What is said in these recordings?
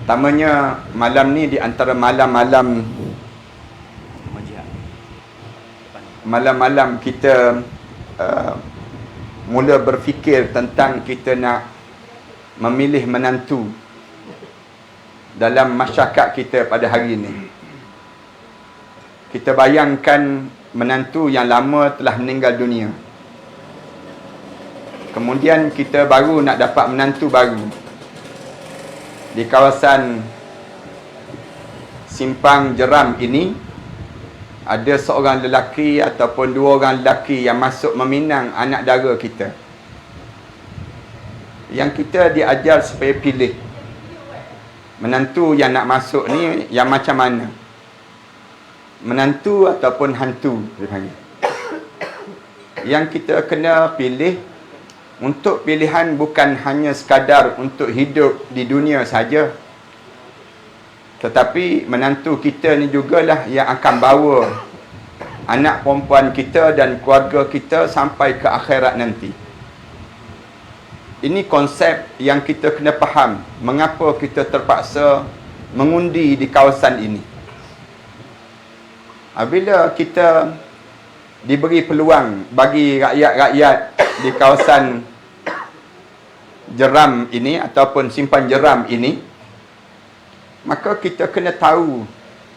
Pertamanya, malam ni di antara malam-malam kita mula berfikir tentang kita nak memilih menantu dalam masyarakat kita pada hari ini. Kita bayangkan menantu yang lama telah meninggal dunia. Kemudian kita baru nak dapat menantu baru. Di kawasan Simpang Jeram ini, ada seorang lelaki ataupun dua orang lelaki yang masuk meminang anak dara kita. Yang kita diajar supaya pilih menantu yang nak masuk ni yang macam mana. Menantu ataupun hantu, dia panggil. Yang kita kena pilih, untuk pilihan bukan hanya sekadar untuk hidup di dunia saja, tetapi menantu kita ni jugalah yang akan bawa anak perempuan kita dan keluarga kita sampai ke akhirat nanti. Ini konsep yang kita kena faham, mengapa kita terpaksa mengundi di kawasan ini. Apabila kita diberi peluang bagi rakyat-rakyat di kawasan Jeram ini ataupun Simpang Jeram ini, maka kita kena tahu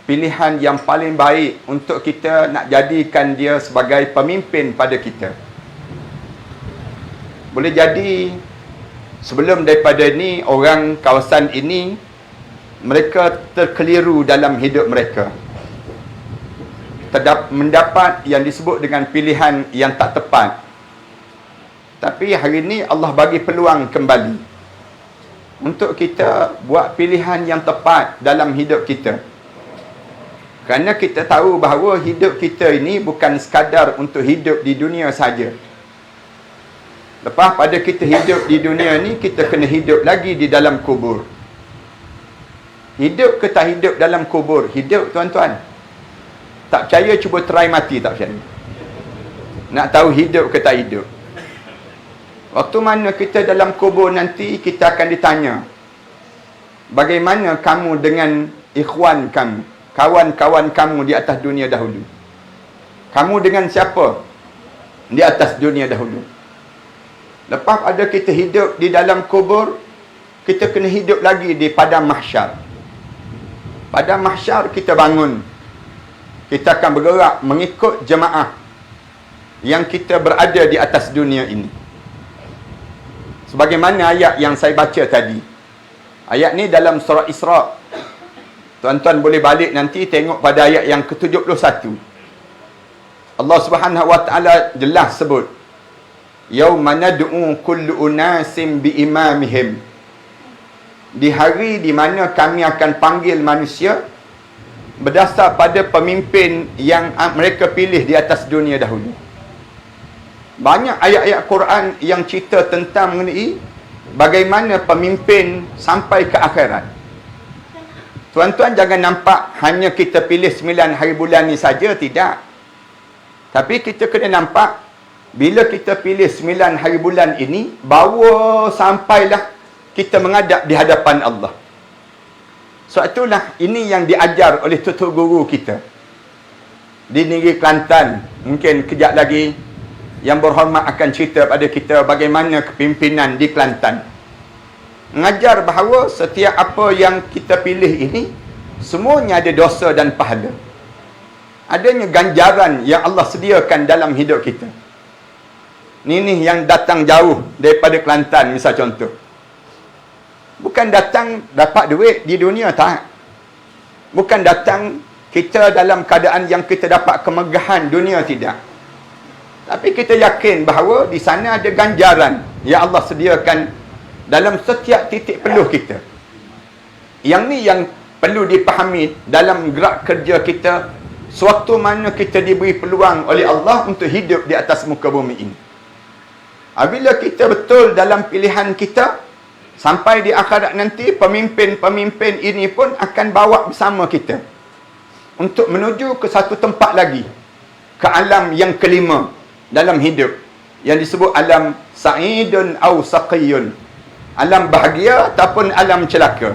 pilihan yang paling baik untuk kita nak jadikan dia sebagai pemimpin pada kita. Boleh jadi sebelum daripada ni, orang kawasan ini mereka terkeliru dalam hidup mereka, mendapat yang disebut dengan pilihan yang tak tepat. Tapi hari ini Allah bagi peluang kembali untuk kita buat pilihan yang tepat dalam hidup kita. Kerana kita tahu bahawa hidup kita ini bukan sekadar untuk hidup di dunia saja. Lepas pada kita hidup di dunia ni, kita kena hidup lagi di dalam kubur. Hidup ke tak hidup dalam kubur? Hidup, tuan-tuan. Tak percaya, cuba try mati, tak percaya. Nak tahu hidup ke tak hidup. Waktu mana kita dalam kubur nanti, kita akan ditanya, bagaimana kamu dengan ikhwan kamu, kawan-kawan kamu di atas dunia dahulu? Kamu dengan siapa di atas dunia dahulu? Lepas ada kita hidup di dalam kubur, kita kena hidup lagi di padang mahsyar. Padang mahsyar kita bangun. Kita akan bergerak mengikut jemaah yang kita berada di atas dunia ini. Sebagaimana ayat yang saya baca tadi. Ayat ni dalam surah Isra. Tuan-tuan boleh balik nanti tengok pada ayat yang ke-71. Allah Subhanahu wa taala jelas sebut, yauma nad'u kullu unasim biimamihim. Di hari di mana kami akan panggil manusia berdasar pada pemimpin yang mereka pilih di atas dunia dahulu. Banyak ayat-ayat Quran yang cerita tentang mengenai bagaimana pemimpin sampai ke akhirat. Tuan-tuan jangan nampak hanya kita pilih 9 hari bulan ni saja, tidak. Tapi kita kena nampak, bila kita pilih 9 hari bulan ini, bawa sampailah kita menghadap di hadapan Allah. Sebab itulah ini yang diajar oleh tutur guru kita di negeri Kelantan. Mungkin kejap lagi yang berhormat akan cerita pada kita bagaimana kepimpinan di Kelantan. Mengajar bahawa setiap apa yang kita pilih ini, semuanya ada dosa dan pahala. Adanya ganjaran yang Allah sediakan dalam hidup kita. Ini yang datang jauh daripada Kelantan, misal contoh. Bukan datang dapat duit di dunia, tak. Bukan datang kita dalam keadaan yang kita dapat kemegahan dunia, tidak. Tapi kita yakin bahawa di sana ada ganjaran yang Allah sediakan dalam setiap titik peluh kita. Yang ni yang perlu dipahami dalam gerak kerja kita sewaktu mana kita diberi peluang oleh Allah untuk hidup di atas muka bumi ini. Apabila kita betul dalam pilihan kita, sampai di akhirat nanti, pemimpin-pemimpin ini pun akan bawa bersama kita untuk menuju ke satu tempat lagi, ke alam yang kelima dalam hidup, yang disebut alam sa'idun au saqiyun, alam bahagia ataupun alam celaka.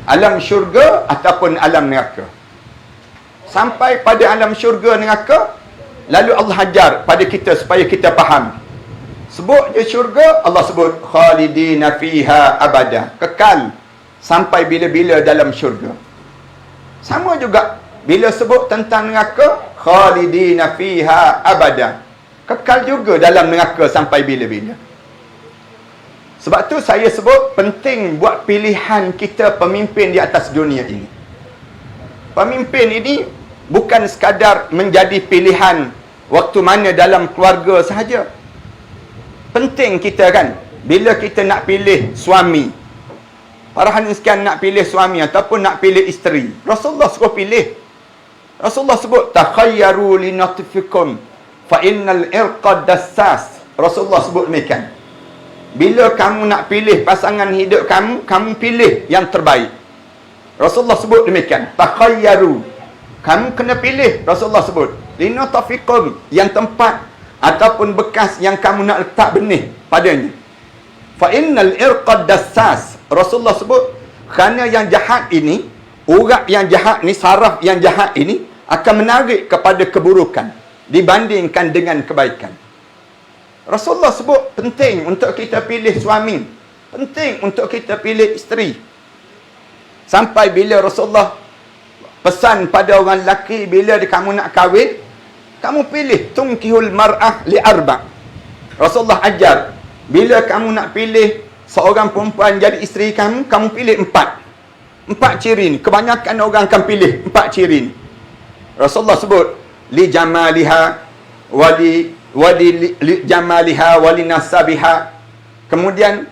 alam syurga ataupun alam neraka. Sampai pada alam syurga neraka, lalu Allah ajar pada kita supaya kita faham. Sebut je syurga, Allah sebut khalidina fiha abada, kekal sampai bila-bila dalam syurga. Sama juga bila sebut tentang neraka, khalidina fiha abada, kekal juga dalam neraka sampai bila-bila. Sebab tu saya sebut penting buat pilihan kita pemimpin di atas dunia ini. Pemimpin ini bukan sekadar menjadi pilihan waktu mana dalam keluarga sahaja. Penting kita kan, bila kita nak pilih suami, para haniskan nak pilih suami ataupun nak pilih isteri, Rasulullah suruh pilih. Rasulullah sebut takhayyaru li natfikum fa innal irqa dassas. Rasulullah sebut demikian. Bila kamu nak pilih pasangan hidup kamu, kamu pilih yang terbaik. Rasulullah sebut demikian. Takhayyaru, kamu kena pilih. Rasulullah sebut linatafikum, yang tempat ataupun bekas yang kamu nak letak benih padanya. Fa innal irqa dassas. Rasulullah sebut kerana yang jahat ini, urat yang jahat ni, saraf yang jahat ini akan menarik kepada keburukan dibandingkan dengan kebaikan. Rasulullah sebut penting untuk kita pilih suami, penting untuk kita pilih isteri. Sampai bila Rasulullah pesan pada orang lelaki, bila kamu nak kahwin, kamu pilih tunkihul mar'ah li arba'. Rasulullah ajar, bila kamu nak pilih seorang perempuan jadi isteri kamu, kamu pilih 4. 4 ciri ni. Kebanyakan orang akan pilih 4 ciri ni. Rasulullah sebut li jamaliha wali jamaliha wali nasabiha. Kemudian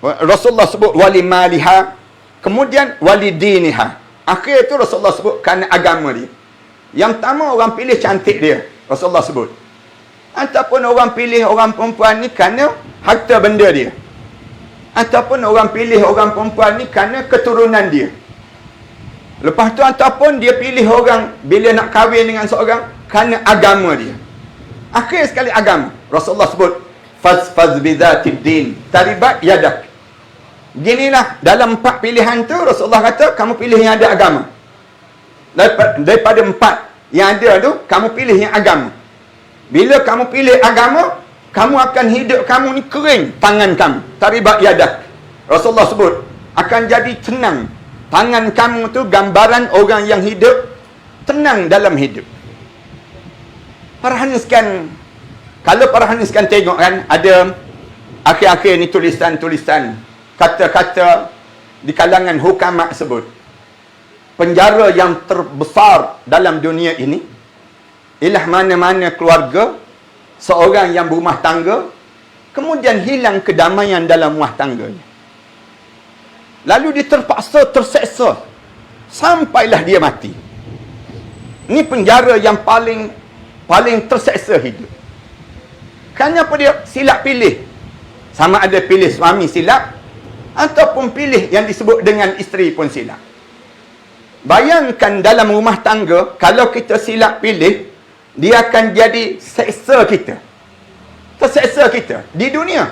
Rasulullah sebut wali maliha. Kemudian wali diniha. Akhir tu Rasulullah sebut kerana agama dia. Yang pertama orang pilih cantik dia, Rasulullah sebut. Ataupun orang pilih orang perempuan ni kerana harta benda dia. Ataupun orang pilih orang perempuan ni kerana keturunan dia. Lepas tu ataupun dia pilih orang bila nak kahwin dengan seorang kerana agama dia. Akhir sekali agama. Rasulullah sebut faz bizatid din taribat yadak. Ginilah dalam 4 pilihan tu Rasulullah kata kamu pilih yang ada agama. Daripada 4 yang ada tu kamu pilih yang agama. Bila kamu pilih agama, kamu akan hidup kamu ni kering tangan kamu. Taribat yadak. Rasulullah sebut akan jadi tenang. Tangan kamu tu gambaran orang yang hidup tenang dalam hidup. Para haniskan, kalau para haniskan tengok kan, ada akhir-akhir ni tulisan-tulisan, kata-kata di kalangan hukama sebut, penjara yang terbesar dalam dunia ini ialah mana-mana keluarga seorang yang berumah tangga kemudian hilang kedamaian dalam rumah tangganya. Lalu dia terpaksa terseksa sampailah dia mati. Ini penjara yang paling terseksa hidup. Kenapa dia silap pilih? Sama ada pilih suami silap ataupun pilih yang disebut dengan isteri pun silap. Bayangkan dalam rumah tangga, kalau kita silap pilih, dia akan jadi seksa kita. Terseksa kita di dunia.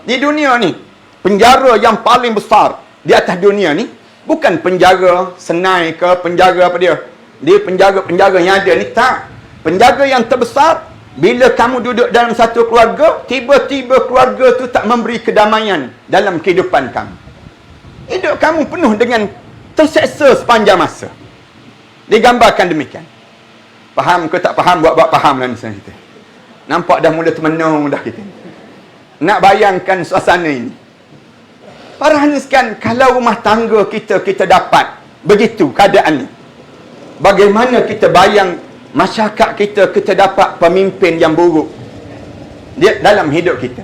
Di dunia ni, penjara yang paling besar di atas dunia ni bukan penjara senai ke penjara apa dia. Dia penjara yang ada ni tak. Penjara yang terbesar, bila kamu duduk dalam satu keluarga, tiba-tiba keluarga tu tak memberi kedamaian dalam kehidupan kamu. Hidup kamu penuh dengan terseksa sepanjang masa. Digambarkan demikian. Faham ke tak faham? Buat faham lah misalnya kita. Nampak dah mula termenung dah kita. Nak bayangkan suasana ini. Para haniskan, kalau rumah tangga kita dapat begitu keadaannya, bagaimana kita bayang masyarakat kita dapat pemimpin yang buruk dia dalam hidup kita.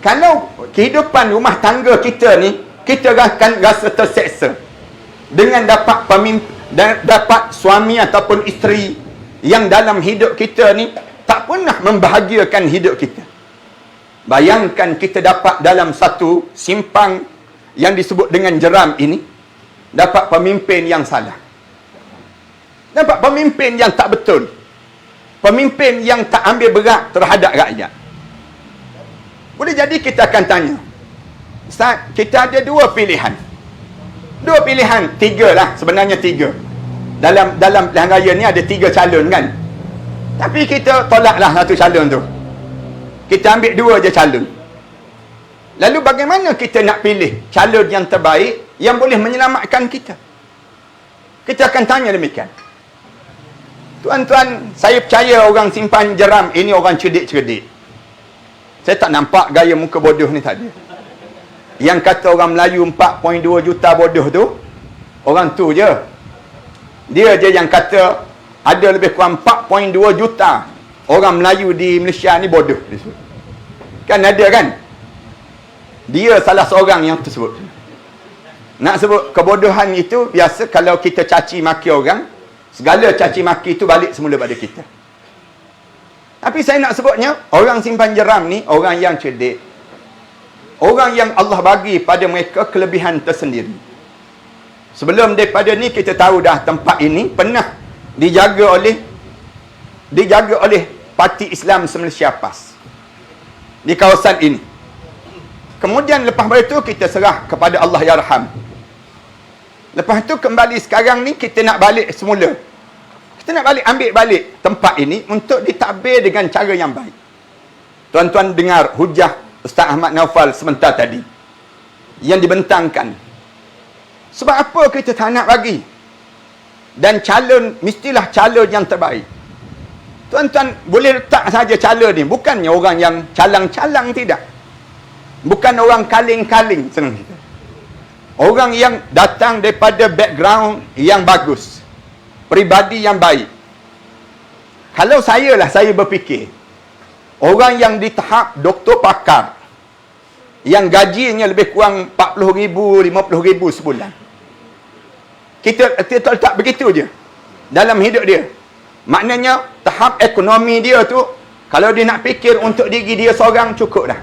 Kalau kehidupan rumah tangga kita ni, kita akan rasa terseksa dengan dapat pemimpin, dapat suami ataupun isteri yang dalam hidup kita ni tak pernah membahagiakan hidup kita. Bayangkan kita dapat dalam satu simpang yang disebut dengan jeram ini, dapat pemimpin yang salah, dapat pemimpin yang tak betul, pemimpin yang tak ambil berat terhadap rakyat. Boleh jadi kita akan tanya, Ustaz, kita ada 2 pilihan. Dua pilihan, tiga lah, sebenarnya tiga. Dalam pilihan raya ni ada tiga calon kan. Tapi kita tolaklah satu calon tu. Kita ambil dua je calon. Lalu bagaimana kita nak pilih calon yang terbaik yang boleh menyelamatkan kita? Kita akan tanya demikian. Tuan-tuan, saya percaya orang simpan jeram ini orang cerdik-cerdik. Saya tak nampak gaya muka bodoh ni tadi. Yang kata orang Melayu 4.2 juta bodoh tu, orang tu je. Dia je yang kata ada lebih kurang 4.2 juta orang Melayu di Malaysia ni bodoh. Kan ada kan? Dia salah seorang yang tersebut. Nak sebut kebodohan itu, biasa kalau kita caci maki orang, segala caci maki itu balik semula pada kita. Tapi saya nak sebutnya, orang simpan jeram ni, orang yang cerdik. Orang yang Allah bagi pada mereka kelebihan tersendiri. Sebelum daripada ni, kita tahu dah tempat ini pernah dijaga oleh Parti Islam se-Malaysia PAS. Di kawasan ini. Kemudian lepas itu kita serah kepada Allah Yarham. Lepas tu kembali sekarang ni kita nak balik semula. Kita nak ambil balik tempat ini untuk ditadbir dengan cara yang baik. Tuan-tuan dengar hujah Ustaz Ahmad Naufal sebentar tadi yang dibentangkan. Sebab apa kita tak nak bagi? Dan calon, mestilah calon yang terbaik. Tuan-tuan boleh letak saja calon ni. Bukannya orang yang calang-calang, tidak. Bukan orang kaling-kaling, senang kita. Orang yang datang daripada background yang bagus. Peribadi yang baik. Kalau saya berfikir, orang yang di tahap doktor pakar, yang gajinya lebih kurang 40,000, 50,000 sebulan. Kita letak begitu je dalam hidup dia. Maknanya tahap ekonomi dia tu, kalau dia nak fikir untuk diri dia seorang, cukup dah.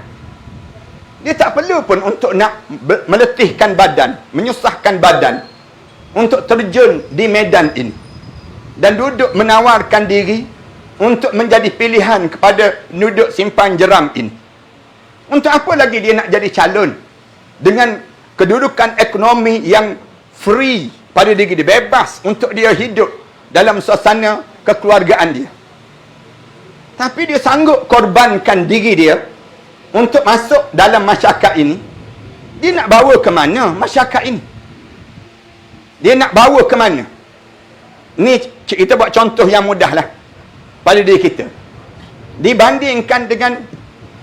Dia tak perlu pun untuk nak meletihkan badan, menyusahkan badan untuk terjun di medan ini. Dan duduk menawarkan diri untuk menjadi pilihan kepada penduduk simpan jeram ini. Untuk apa lagi dia nak jadi calon dengan kedudukan ekonomi yang free pada diri dia, bebas untuk dia hidup dalam suasana kekeluargaan dia. Tapi dia sanggup korbankan diri dia untuk masuk dalam masyarakat ini. Dia nak bawa ke mana masyarakat ini? Dia nak bawa ke mana? Ni kita buat contoh yang mudah lah pada diri kita. Dibandingkan dengan,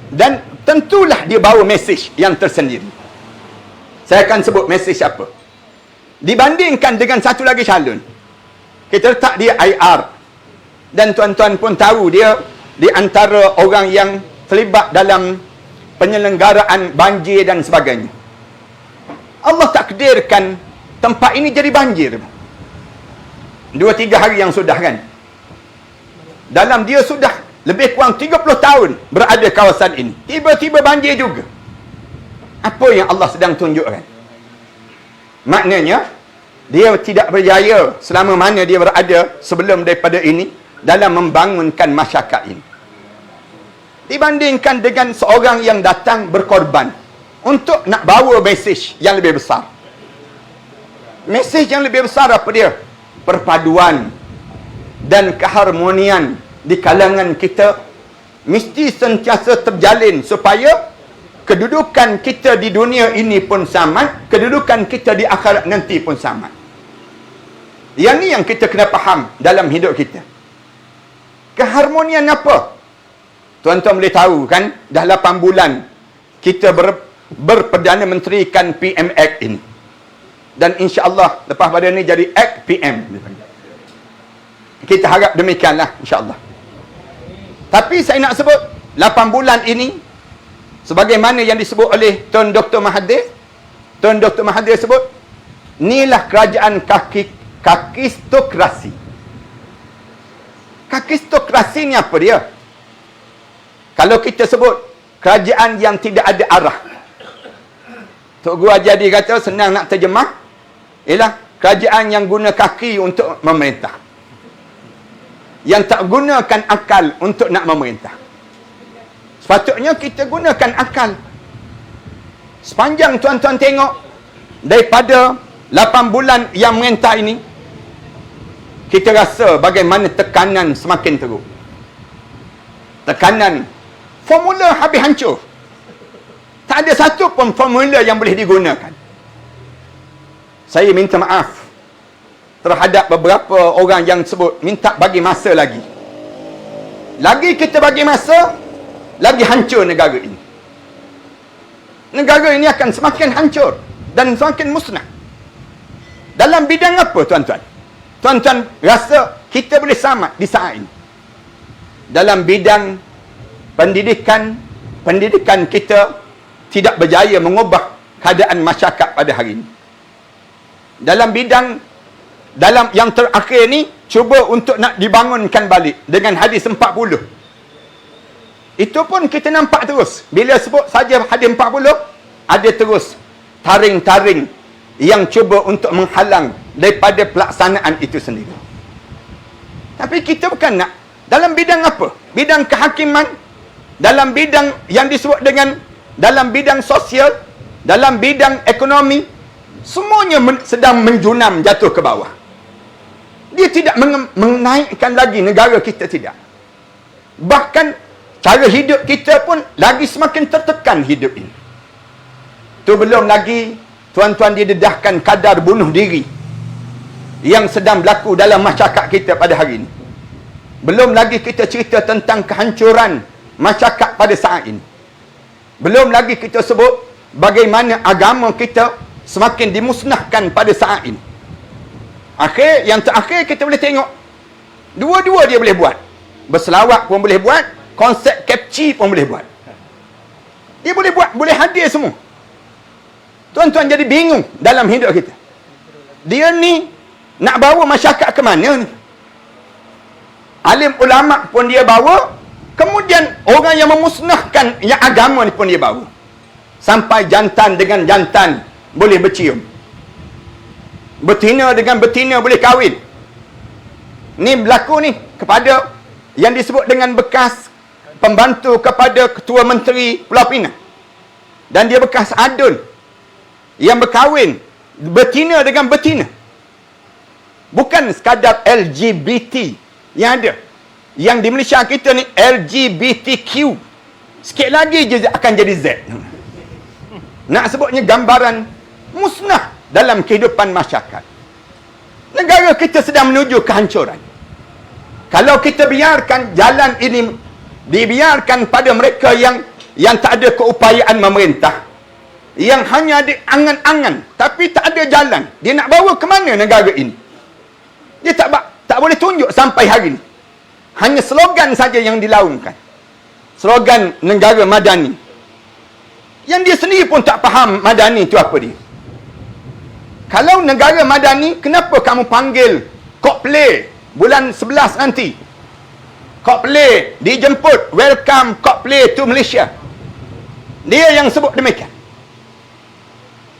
dan tentulah dia bawa mesej yang tersendiri. Saya akan sebut mesej apa. Dibandingkan dengan satu lagi calon, kita letak dia IR. Dan tuan-tuan pun tahu dia di antara orang yang terlibat dalam penyelenggaraan banjir dan sebagainya. Allah takdirkan tempat ini jadi banjir. 2-3 hari yang sudah kan. Dalam dia sudah lebih kurang 30 tahun berada kawasan ini. Tiba-tiba banjir juga. Apa yang Allah sedang tunjukkan? Maknanya, dia tidak berjaya selama mana dia berada sebelum daripada ini dalam membangunkan masyarakat ini. Dibandingkan dengan seorang yang datang berkorban untuk nak bawa mesej yang lebih besar. Mesej yang lebih besar apa dia? Perpaduan dan keharmonian di kalangan kita mesti sentiasa terjalin supaya kedudukan kita di dunia ini pun sama, kedudukan kita di akhirat nanti pun sama. Yang ni yang kita kena faham dalam hidup kita. Keharmonian apa? Tuan-tuan boleh tahu kan, dah 8 bulan kita berperdana menterikan PM Act ini. Dan insya-Allah lepas pada ni jadi Act PM. Kita harap demikianlah insya-Allah. Tapi saya nak sebut 8 bulan ini sebagaimana yang disebut oleh Tuan Dr. Mahathir. Tuan Dr. Mahathir sebut, inilah kerajaan kakistokrasi. Kakistokrasi ni apa dia? Kalau kita sebut kerajaan yang tidak ada arah. Tok Guru Ajadi kata senang nak terjemah, ialah kerajaan yang guna kaki untuk memerintah. Yang tak gunakan akal untuk nak memerintah. Sepatutnya kita gunakan akal. Sepanjang tuan-tuan tengok daripada 8 bulan yang merentah ini, kita rasa bagaimana tekanan semakin teruk. Tekanan. Formula habis hancur. Tak ada satu pun formula yang boleh digunakan. Saya minta maaf terhadap beberapa orang yang sebut minta bagi masa lagi. Lagi kita bagi masa, lagi hancur negara ini. Negara ini akan semakin hancur dan semakin musnah. Dalam bidang apa, tuan-tuan? Tuan-tuan rasa kita boleh selamat di saat ini? Dalam bidang pendidikan, pendidikan kita tidak berjaya mengubah keadaan masyarakat pada hari ini. Dalam bidang, dalam yang terakhir ni, cuba untuk nak dibangunkan balik dengan hadis 40. Itu pun kita nampak terus. Bila sebut saja hadis 40, ada terus taring-taring yang cuba untuk menghalang daripada pelaksanaan itu sendiri. Tapi kita bukan nak. Dalam bidang apa? Bidang kehakiman, dalam bidang yang disebut dengan dalam bidang sosial, dalam bidang ekonomi, semuanya sedang menjunam jatuh ke bawah. Dia tidak menaikkan lagi negara kita, tidak. Bahkan cara hidup kita pun lagi semakin tertekan hidup ini. Tu belum lagi, tuan-tuan, didedahkan kadar bunuh diri yang sedang berlaku dalam masyarakat kita pada hari ini. Belum lagi kita cerita tentang kehancuran masyarakat pada saat ini. Belum lagi kita sebut bagaimana agama kita semakin dimusnahkan pada saat ini. Yang terakhir kita boleh tengok, dua-dua dia boleh buat. Berselawat pun boleh buat, konsep capci pun boleh buat. Dia boleh buat, boleh hadir semua. Tuan-tuan jadi bingung dalam hidup kita. Dia ni nak bawa masyarakat ke mana ni? Alim ulama pun dia bawa, kemudian orang yang memusnahkan yang agama ni pun dia bawa. Sampai jantan dengan jantan boleh bercium. Betina dengan betina boleh kahwin. Ni berlaku ni kepada yang disebut dengan bekas pembantu kepada Ketua Menteri Pulau Pinang. Dan dia bekas adun yang berkahwin betina dengan betina. Bukan sekadar LGBT yang ada. Yang di Malaysia kita ni LGBTQ. Sikit lagi je akan jadi Z. Nak sebutnya gambaran musnah dalam kehidupan masyarakat. Negara kita sedang menuju kehancuran. Kalau kita biarkan jalan ini dibiarkan pada mereka yang tak ada keupayaan memerintah, yang hanya ada angan-angan tapi tak ada jalan, dia nak bawa ke mana negara ini? Dia tak boleh tunjuk sampai hari ini. Hanya slogan saja yang dilaungkan. Slogan negara madani. Yang dia sendiri pun tak faham madani itu apa dia. Kalau negara madani, kenapa kamu panggil Coldplay bulan 11 nanti? Coldplay dijemput, welcome Coldplay to Malaysia. Dia yang sebut demikian.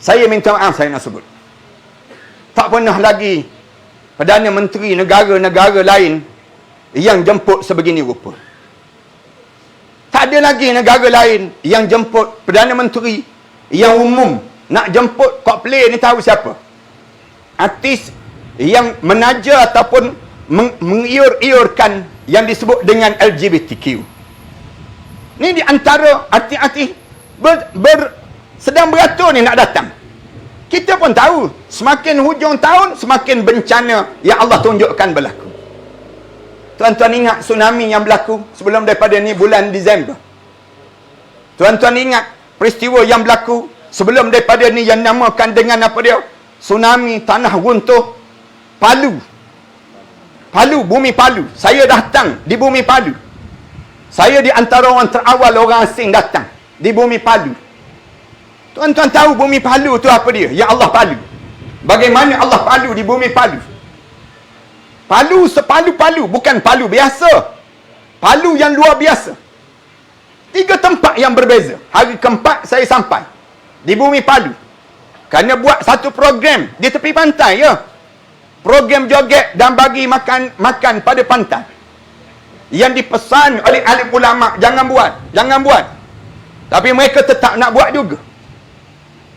Saya minta maaf saya nak sebut. Tak pernah lagi Perdana Menteri negara-negara lain yang jemput sebegini rupa. Tak ada lagi negara lain yang jemput Perdana Menteri yang umum. Nak jemput Coldplay ni tahu siapa? Artis yang menaja ataupun mengiur-iurkan yang disebut dengan LGBTQ. Ni di antara artis-artis sedang beratur ni nak datang. Kita pun tahu, semakin hujung tahun, semakin bencana yang Allah tunjukkan berlaku. Tuan-tuan ingat tsunami yang berlaku sebelum daripada ni bulan Disember. Tuan-tuan ingat peristiwa yang berlaku sebelum daripada ni yang namakan dengan apa dia? Tsunami tanah runtuh Palu. Bumi Palu. Saya datang di bumi Palu. Saya di antara orang terawal orang asing datang di bumi Palu. Tuan-tuan tahu bumi Palu tu apa dia? Ya Allah Palu. Bagaimana Allah Palu di bumi Palu? Palu sepalu-palu, bukan Palu biasa. Palu yang luar biasa. 3 tempat yang berbeza. Hari keempat saya sampai di bumi Palu. Kerana buat satu program di tepi pantai, ya. Program joget dan bagi makan pada pantai. Yang dipesan oleh alim ulama, jangan buat. Tapi mereka tetap nak buat juga.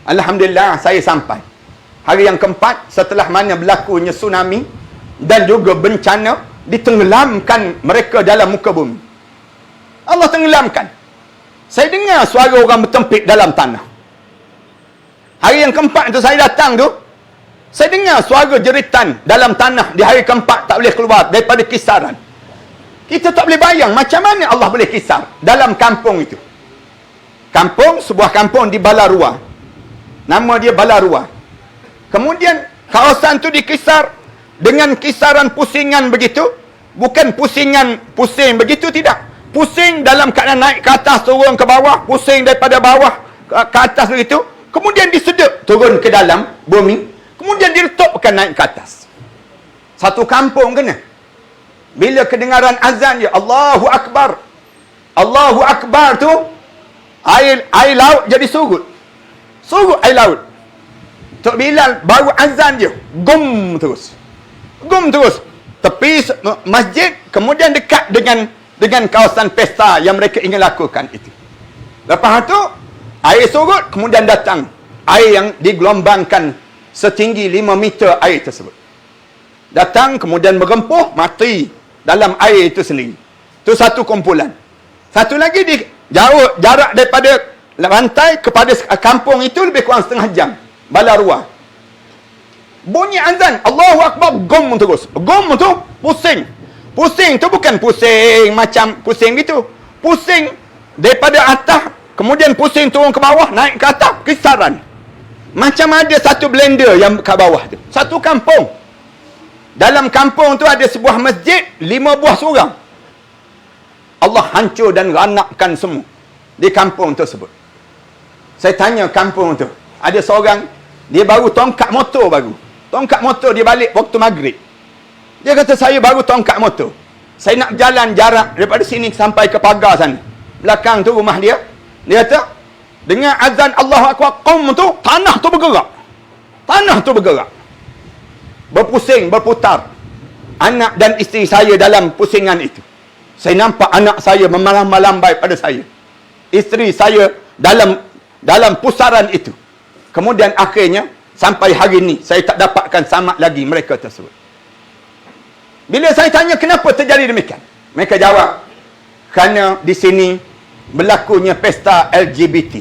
Alhamdulillah saya sampai. Hari yang keempat, setelah mana berlakunya tsunami dan juga bencana, ditenggelamkan mereka dalam muka bumi. Allah tenggelamkan. Saya dengar suara orang bertempik dalam tanah. Hari yang keempat tu saya datang tu, saya dengar suara jeritan dalam tanah di hari keempat tak boleh keluar daripada kisaran. Kita tak boleh bayang macam mana Allah boleh kisar dalam kampung itu. Kampung, sebuah kampung di Balarua. Nama dia Balarua. Kemudian kawasan tu dikisar dengan kisaran pusingan begitu. Bukan pusingan pusing begitu, tidak. Pusing dalam keadaan naik ke atas, turun ke bawah. Pusing daripada bawah ke atas begitu. Kemudian disedut turun ke dalam bumi. Kemudian diletupkan naik ke atas. Satu kampung kena. Bila kedengaran azan dia, Allahu Akbar. Allahu Akbar tu, air laut jadi surut. Surut air laut. Tok Bilal baru azan dia, gum terus. Gum terus. Tepi masjid, kemudian dekat dengan kawasan pesta yang mereka ingin lakukan itu. Lepas tu, air surut, kemudian datang air yang digelombangkan setinggi 5 meter air tersebut. Datang, kemudian merempuh, mati dalam air itu sendiri. Itu satu kumpulan. Satu lagi di jauh jarak daripada pantai kepada kampung itu lebih kurang setengah jam. Balarua. Bunyi azan, Allahu Akbar, gom terus. Gom tu pusing. Pusing tu bukan pusing macam pusing gitu. Pusing daripada atas, kemudian pusing turun ke bawah, naik ke atas, kisaran. Macam ada satu blender yang ke bawah tu. Satu kampung. Dalam kampung tu ada sebuah masjid, 5 buah surau. Allah hancur dan ranakkan semua di kampung tersebut. Saya tanya kampung tu, ada seorang, dia baru tongkat motor baru. Tongkat motor dia balik waktu maghrib. Dia kata, saya baru tongkat motor. Saya nak jalan jarak daripada sini sampai ke pagar sana. Belakang tu rumah dia. Dia kata, dengan azan Allahu Akbar, qum tu, tanah tu bergerak. Tanah tu bergerak. Berpusing, berputar. Anak dan isteri saya dalam pusingan itu. Saya nampak anak saya memalam-malambai pada saya. Isteri saya dalam pusaran itu. Kemudian akhirnya, sampai hari ini, saya tak dapatkan selamat lagi mereka tersebut. Bila saya tanya kenapa terjadi demikian, mereka jawab, kerana di sini berlakunya pesta LGBT.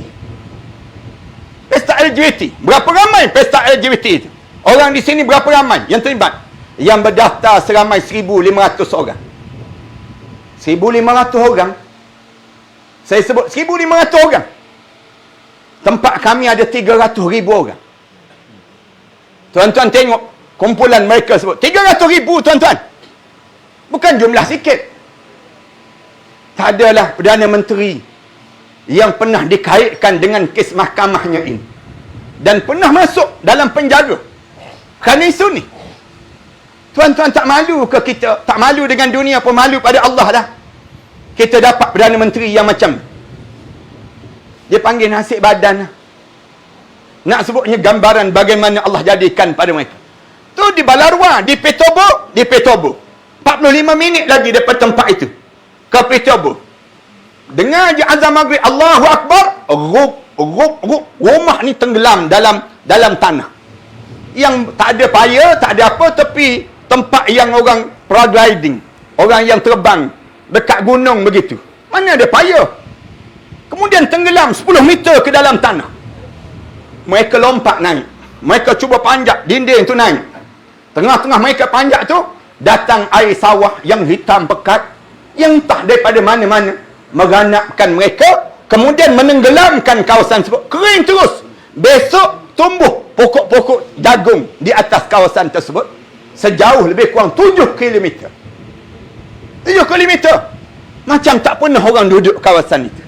Pesta LGBT. Berapa ramai pesta LGBT itu? Orang di sini berapa ramai yang terlibat? Yang berdaftar seramai 1,500 orang. 1,500 orang. Saya sebut 1,500 orang. Tempat kami ada 300,000 orang. Tuan-tuan tengok kumpulan mereka sebut. 300,000 tuan-tuan. Bukan jumlah sikit. Tak adalah Perdana Menteri yang pernah dikaitkan dengan kes mahkamahnya ini. Dan pernah masuk dalam penjara. Kerana isu ni. Tuan-tuan tak malu ke kita? Tak malu dengan dunia pun malu pada Allah dah. Kita dapat Perdana Menteri yang macam dia panggil nasib badan. Nak sebutnya gambaran bagaimana Allah jadikan pada mereka. Tu di Balarua, di Petobo, 45 minit lagi daripada tempat itu ke Petobo. Dengar je azan maghrib, Allahu Akbar, rumah ni tenggelam dalam tanah. Yang tak ada payah, tak ada apa, tepi tempat yang orang paragliding, orang yang terbang dekat gunung begitu. Mana ada payah. Kemudian tenggelam 10 meter ke dalam tanah. Mereka lompat naik. Mereka cuba panjat dinding tu naik. Tengah-tengah mereka panjat tu, datang air sawah yang hitam pekat, yang entah daripada mana-mana, meranapkan mereka, kemudian menenggelamkan kawasan tersebut. Kering terus. Besok tumbuh pokok-pokok jagung di atas kawasan tersebut, sejauh lebih kurang 7 km. 7 km. Macam tak pernah orang duduk kawasan itu.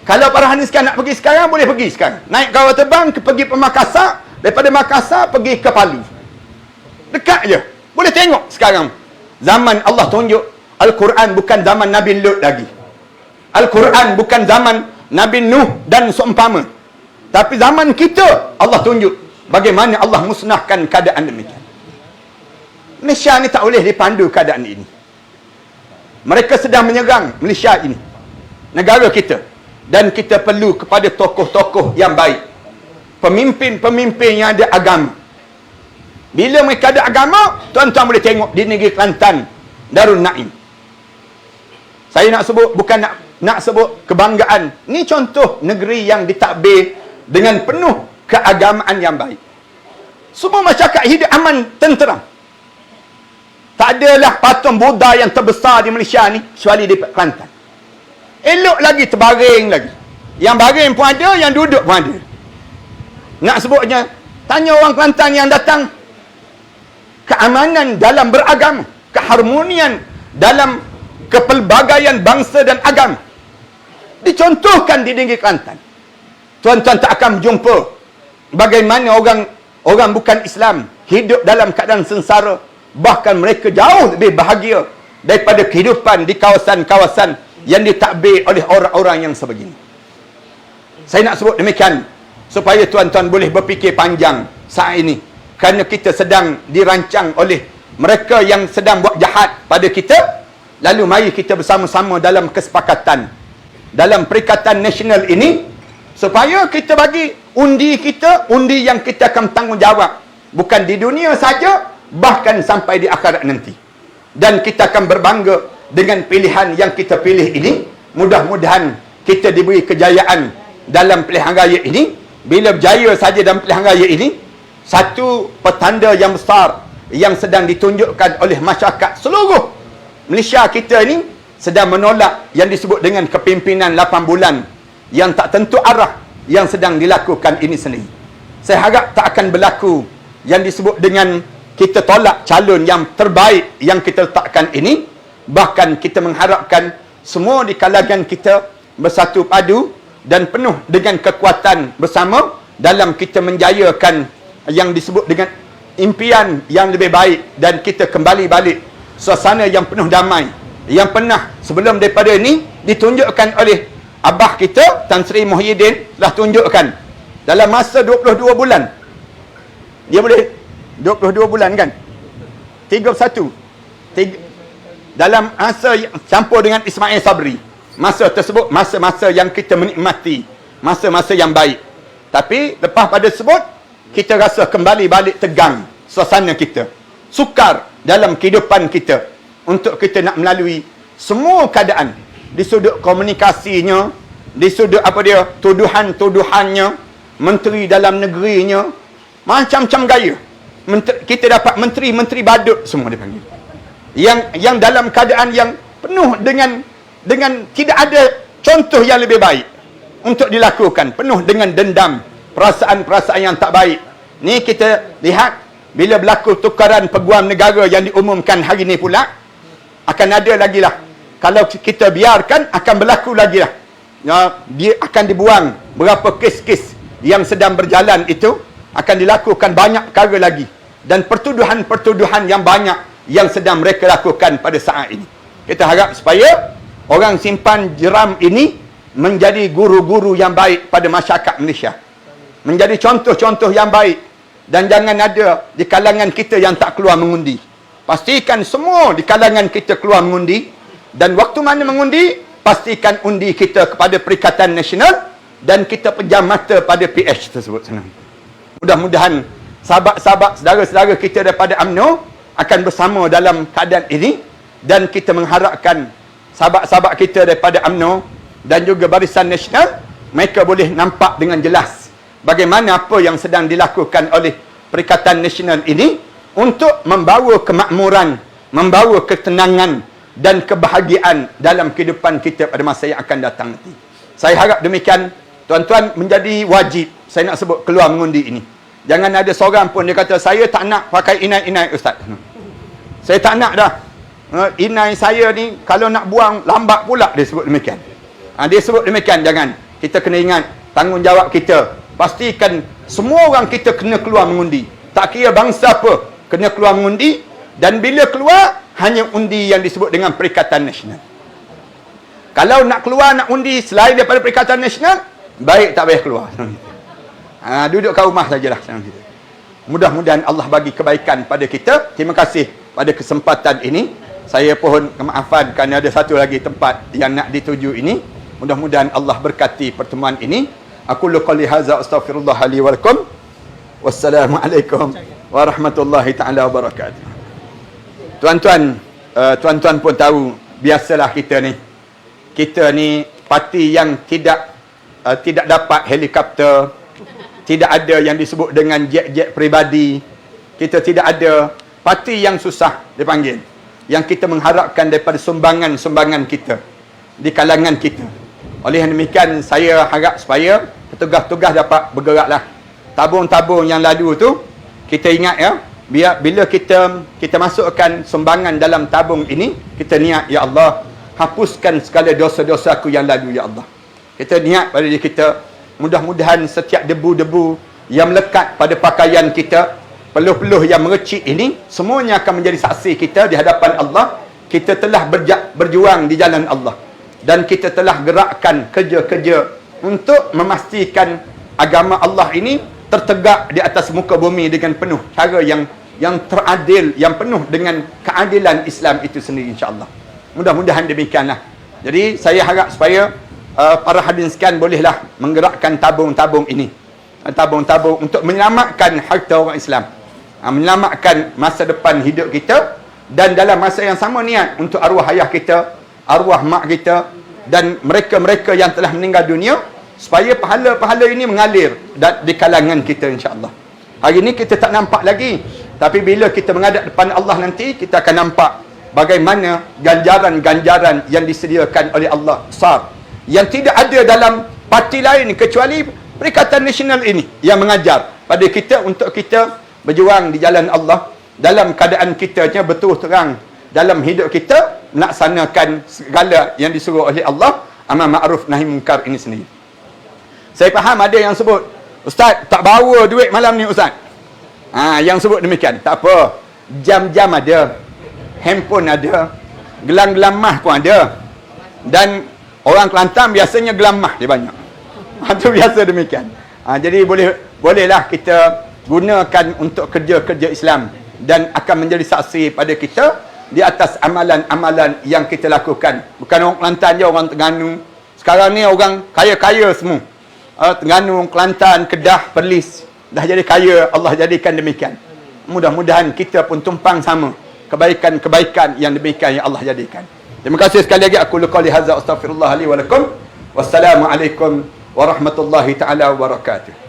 Kalau para hadiskan nak pergi sekarang, boleh pergi sekarang. Naik kapal terbang, pergi ke Makassar. Daripada Makassar, pergi ke Palu. Dekat je. Boleh tengok sekarang. Zaman Allah tunjuk, Al-Quran bukan zaman Nabi Lut lagi. Al-Quran bukan zaman Nabi Nuh dan seumpama. Tapi zaman kita, Allah tunjuk bagaimana Allah musnahkan keadaan demikian. Malaysia ni tak boleh dipandu keadaan ini. Mereka sedang menyerang Malaysia ini. Negara kita. Dan kita perlu kepada tokoh-tokoh yang baik. pemimpin-pemimpin yang ada agama. Bila mereka ada agama, tuan-tuan boleh tengok di negeri Kelantan, Darul Naim. Saya nak sebut, bukan nak sebut kebanggaan. Ni contoh negeri yang ditadbir dengan penuh keagamaan yang baik. Semua masyarakat hidup aman, tenteram. Tak adalah patung Buddha yang terbesar di Malaysia ni, kecuali di Kelantan. Elok lagi, terbaring lagi. Yang baring pun ada, yang duduk pun ada. Nak sebutnya, tanya orang Kelantan yang datang, keamanan dalam beragama, keharmonian dalam kepelbagaian bangsa dan agama dicontohkan di negeri Kelantan. Tuan-tuan tak akan berjumpa bagaimana orang bukan Islam hidup dalam keadaan sengsara, bahkan mereka jauh lebih bahagia daripada kehidupan di kawasan-kawasan yang ditadbir oleh orang-orang yang sebegini. Saya nak sebut demikian supaya tuan-tuan boleh berfikir panjang saat ini, kerana kita sedang dirancang oleh mereka yang sedang buat jahat pada kita. Lalu mari kita bersama-sama dalam kesepakatan, dalam Perikatan Nasional ini, supaya kita bagi undi kita, undi yang kita akan tanggungjawab, bukan di dunia saja, bahkan sampai di akhirat nanti. Dan kita akan berbangga dengan pilihan yang kita pilih ini. Mudah-mudahan kita diberi kejayaan dalam pilihan raya ini. Bila berjaya saja dalam pilihan raya ini, satu petanda yang besar yang sedang ditunjukkan oleh masyarakat seluruh Malaysia kita ini sedang menolak yang disebut dengan kepimpinan 8 bulan yang tak tentu arah yang sedang dilakukan ini sendiri. Saya harap tak akan berlaku yang disebut dengan kita tolak calon yang terbaik yang kita letakkan ini. Bahkan kita mengharapkan semua di kalangan kita bersatu padu dan penuh dengan kekuatan bersama dalam kita menjayakan yang disebut dengan impian yang lebih baik, dan kita kembali balik suasana yang penuh damai yang pernah sebelum daripada ini ditunjukkan oleh abah kita Tan Sri Muhyiddin, telah tunjukkan dalam masa 22 bulan. Dia boleh 22 bulan kan? 31 dalam masa campur dengan Ismail Sabri. Masa tersebut masa-masa yang kita menikmati, masa-masa yang baik. Tapi lepas pada tersebut, kita rasa kembali balik tegang suasana kita, sukar dalam kehidupan kita, untuk kita nak melalui semua keadaan, di sudut komunikasinya, di sudut tuduhan-tuduhannya, menteri dalam negerinya, macam-macam gaya. Kita dapat menteri-menteri badut semua dipanggil, yang dalam keadaan yang penuh dengan tidak ada contoh yang lebih baik untuk dilakukan, penuh dengan dendam, perasaan-perasaan yang tak baik. Ni kita lihat bila berlaku tukaran peguam negara yang diumumkan hari ni pula, akan ada lagi lah. Kalau kita biarkan, akan berlaku lagi lah. Dia akan dibuang berapa kes-kes yang sedang berjalan itu, akan dilakukan banyak perkara lagi, dan pertuduhan-pertuduhan yang banyak yang sedang mereka lakukan pada saat ini. Kita harap supaya orang simpan jeram ini menjadi guru-guru yang baik pada masyarakat Malaysia, menjadi contoh-contoh yang baik. Dan jangan ada di kalangan kita yang tak keluar mengundi. Pastikan semua di kalangan kita keluar mengundi. Dan waktu mana mengundi, pastikan undi kita kepada Perikatan Nasional, dan kita pejam mata pada PH tersebut. Mudah-mudahan sahabat-sahabat, saudara-saudara kita daripada UMNO akan bersama dalam keadaan ini. Dan kita mengharapkan sahabat-sahabat kita daripada UMNO dan juga Barisan Nasional, mereka boleh nampak dengan jelas bagaimana apa yang sedang dilakukan oleh Perikatan Nasional ini untuk membawa kemakmuran, membawa ketenangan dan kebahagiaan dalam kehidupan kita pada masa yang akan datang nanti. Saya harap demikian, tuan-tuan, menjadi wajib saya nak sebut keluar mengundi ini. Jangan ada seorang pun dia kata, saya tak nak pakai inai-inai Ustaz. Saya tak nak dah. Inai saya ni kalau nak buang lambat pula, dia sebut demikian. Dia sebut demikian. Jangan. Kita kena ingat tanggungjawab kita. Pastikan semua orang kita kena keluar mengundi. Tak kira bangsa apa, kena keluar mengundi. Dan bila keluar, hanya undi yang disebut dengan Perikatan Nasional. Kalau nak keluar, nak undi selain daripada Perikatan Nasional, baik tak payah keluar. Duduk kat rumah sajalah. Mudah-mudahan Allah bagi kebaikan pada kita. Terima kasih pada kesempatan ini. Saya pohon kemaafan kerana ada satu lagi tempat yang nak dituju ini. Mudah-mudahan Allah berkati pertemuan ini. Aku qali hadza astaghfirullah li wa lakum. Wassalamualaikum warahmatullahi taala wabarakatuh. Tuan-tuan pun tahu, biasalah kita ni parti yang tidak dapat helikopter, tidak ada yang disebut dengan jet-jet peribadi. Kita tidak ada parti yang susah dipanggil, yang kita mengharapkan daripada sumbangan kita di kalangan kita. Oleh demikian, saya harap supaya petugas-petugas dapat bergeraklah. Tabung-tabung yang lalu tu kita ingat ya, biar bila kita masukkan sumbangan dalam tabung ini, kita niat, ya Allah, hapuskan segala dosa-dosa aku yang lalu, ya Allah. Kita niat pada diri kita, mudah-mudahan setiap debu-debu yang melekat pada pakaian kita, peluh-peluh yang mengecik ini, semuanya akan menjadi saksi kita di hadapan Allah. Kita telah berjuang di jalan Allah, dan kita telah gerakkan kerja-kerja untuk memastikan agama Allah ini tertegak di atas muka bumi dengan penuh cara yang teradil, yang penuh dengan keadilan Islam itu sendiri, insya-Allah. Mudah-mudahan demikianlah. Jadi saya harap supaya para hadirin sekalian bolehlah menggerakkan tabung-tabung ini, tabung-tabung untuk menyelamatkan harta orang Islam, menyelamatkan masa depan hidup kita, dan dalam masa yang sama niat untuk arwah ayah kita, arwah mak kita, dan mereka-mereka yang telah meninggal dunia, supaya pahala-pahala ini mengalir di kalangan kita, insya-Allah. Hari ini kita tak nampak lagi, tapi bila kita menghadap depan Allah nanti, kita akan nampak bagaimana ganjaran-ganjaran yang disediakan oleh Allah besar, yang tidak ada dalam parti lain kecuali Perikatan Nasional ini yang mengajar pada kita untuk kita berjuang di jalan Allah dalam keadaan kitanya betul terang dalam hidup kita, melaksanakan segala yang disuruh oleh Allah, amar ma'ruf nahi munkar ini sendiri. Saya faham ada yang sebut, Ustaz, tak bawa duit malam ni Ustaz. Yang sebut demikian. Tak apa. Jam-jam ada. Handphone ada. Gelang-gelang mah pun ada. Dan orang Kelantan biasanya gelang mah dia banyak. Itu biasa demikian. Jadi bolehlah kita gunakan untuk kerja-kerja Islam, dan akan menjadi saksi pada kita di atas amalan-amalan yang kita lakukan. Bukan orang Kelantan je, orang Terengganu. Sekarang ni orang kaya-kaya semua. Terengganu, Kelantan, Kedah, Perlis dah jadi kaya. Allah jadikan demikian. Mudah-mudahan kita pun tumpang sama kebaikan-kebaikan yang demikian yang Allah jadikan. Terima kasih sekali lagi. Aku qali hadza astaghfirullah li wa lakum. Wassalamualaikum warahmatullahi taala wabarakatuh.